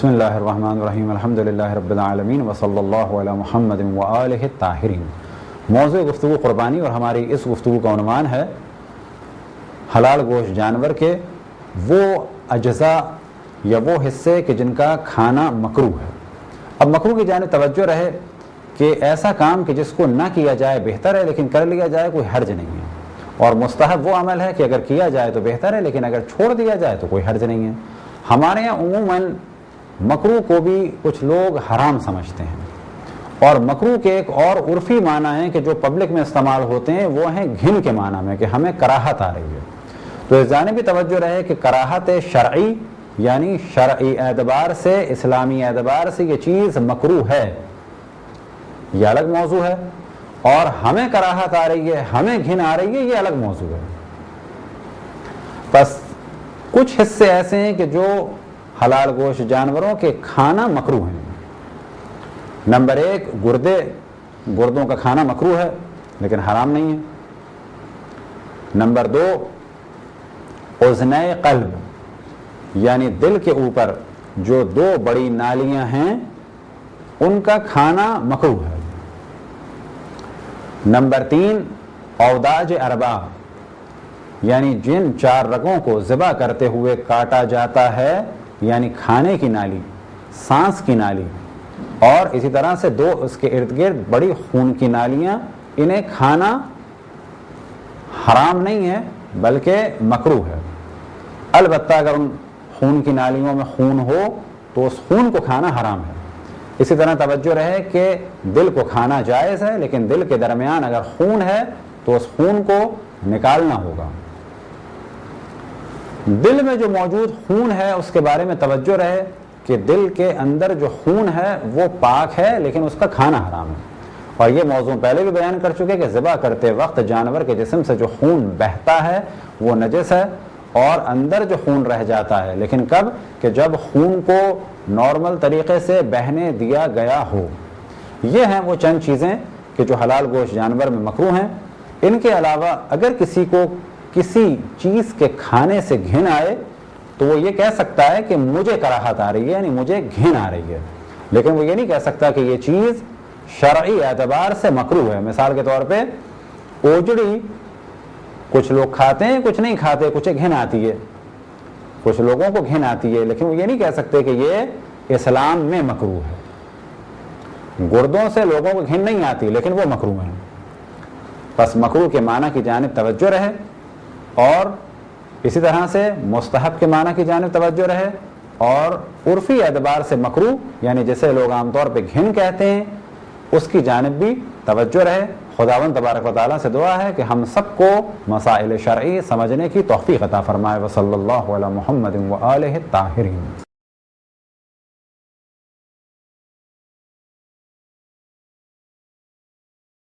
بسم اللہ الرحمن الرحیم الحمدللہ رب العالمین وصلی اللہ علی محمد وآلہ الطاہرین۔ موضوع گفتگو قربانی اور ہماری اس گفتگو کا عنوان ہے حلال گوشت جانور کے وہ اجزاء یا وہ حصے کہ جن کا کھانا مکروہ ہے۔ اب مکروہ کی جانب توجہ رہے کہ ایسا کام کہ جس کو نہ کیا جائے بہتر ہے لیکن کر لیا جائے کوئی حرج نہیں ہے، اور مستحب وہ عمل ہے کہ اگر کیا جائے تو بہتر ہے لیکن اگر چھوڑ دیا جائے تو کوئی حرج نہیں ہے۔ ہمارے یہاں عموماً مکروہ کو بھی کچھ لوگ حرام سمجھتے ہیں، اور مکروہ کے ایک اور عرفی معنی ہیں کہ جو پبلک میں استعمال ہوتے ہیں وہ ہیں گھن کے معنی میں، کہ ہمیں کراہت آ رہی ہے۔ تو اس جانب بھی توجہ رہے کہ کراہت شرعی یعنی شرعی اعتبار سے، اسلامی اعتبار سے یہ چیز مکروہ ہے، یہ الگ موضوع ہے، اور ہمیں کراہت آ رہی ہے، ہمیں گھن آ رہی ہے، یہ الگ موضوع ہے۔ بس کچھ حصے ایسے ہیں کہ جو حلال گوشت جانوروں کے کھانا مکروہ ہیں۔ نمبر 1 گردے، گردوں کا کھانا مکروہ ہے لیکن حرام نہیں ہے۔ نمبر 2 اذنۂ قلب یعنی دل کے اوپر جو 2 بڑی نالیاں ہیں ان کا کھانا مکروہ ہے۔ نمبر 3 اوداج اربع یعنی جن 4 رگوں کو ذبح کرتے ہوئے کاٹا جاتا ہے، یعنی کھانے کی نالی، سانس کی نالی، اور اسی طرح سے 2 اس کے ارد گرد بڑی خون کی نالیاں، انہیں کھانا حرام نہیں ہے بلکہ مکروہ ہے۔ البتہ اگر ان خون کی نالیوں میں خون ہو تو اس خون کو کھانا حرام ہے۔ اسی طرح توجہ رہے کہ دل کو کھانا جائز ہے لیکن دل کے درمیان اگر خون ہے تو اس خون کو نکالنا ہوگا۔ دل میں جو موجود خون ہے اس کے بارے میں توجہ رہے کہ دل کے اندر جو خون ہے وہ پاک ہے لیکن اس کا کھانا حرام ہے، اور یہ موضوع پہلے بھی بیان کر چکے کہ ذبح کرتے وقت جانور کے جسم سے جو خون بہتا ہے وہ نجس ہے، اور اندر جو خون رہ جاتا ہے، لیکن کب کہ جب خون کو نارمل طریقے سے بہنے دیا گیا ہو۔ یہ ہیں وہ چند چیزیں کہ جو حلال گوشت جانور میں مکروہ ہیں۔ ان کے علاوہ اگر کسی کو کسی چیز کے کھانے سے گھن آئے تو وہ یہ کہہ سکتا ہے کہ مجھے کراہت آ رہی ہے، یعنی مجھے گھن آ رہی ہے، لیکن وہ یہ نہیں کہہ سکتا کہ یہ چیز شرعی اعتبار سے مکروہ ہے۔ مثال کے طور پہ اوجڑی کچھ لوگ کھاتے ہیں، کچھ نہیں کھاتے، کچھ گھن آتی ہے، کچھ لوگوں کو گھن آتی ہے، لیکن وہ یہ نہیں کہہ سکتے کہ یہ اسلام میں مکروہ ہے۔ گردوں سے لوگوں کو گھن نہیں آتی لیکن وہ مکروہ ہیں۔ بس مکروہ کے معنی کی جانب توجہ رہے، اور اسی طرح سے مستحب کے معنی کی جانب توجہ رہے، اور عرفی اعتبار سے مکروہ یعنی جسے لوگ عام طور پہ گھن کہتے ہیں اس کی جانب بھی توجہ رہے۔ خداوند تبارک و تعالیٰ سے دعا ہے کہ ہم سب کو مسائل شرعی سمجھنے کی توفیق عطا فرمائے۔ وصلی اللہ علی محمد وآلہ الطاہرین۔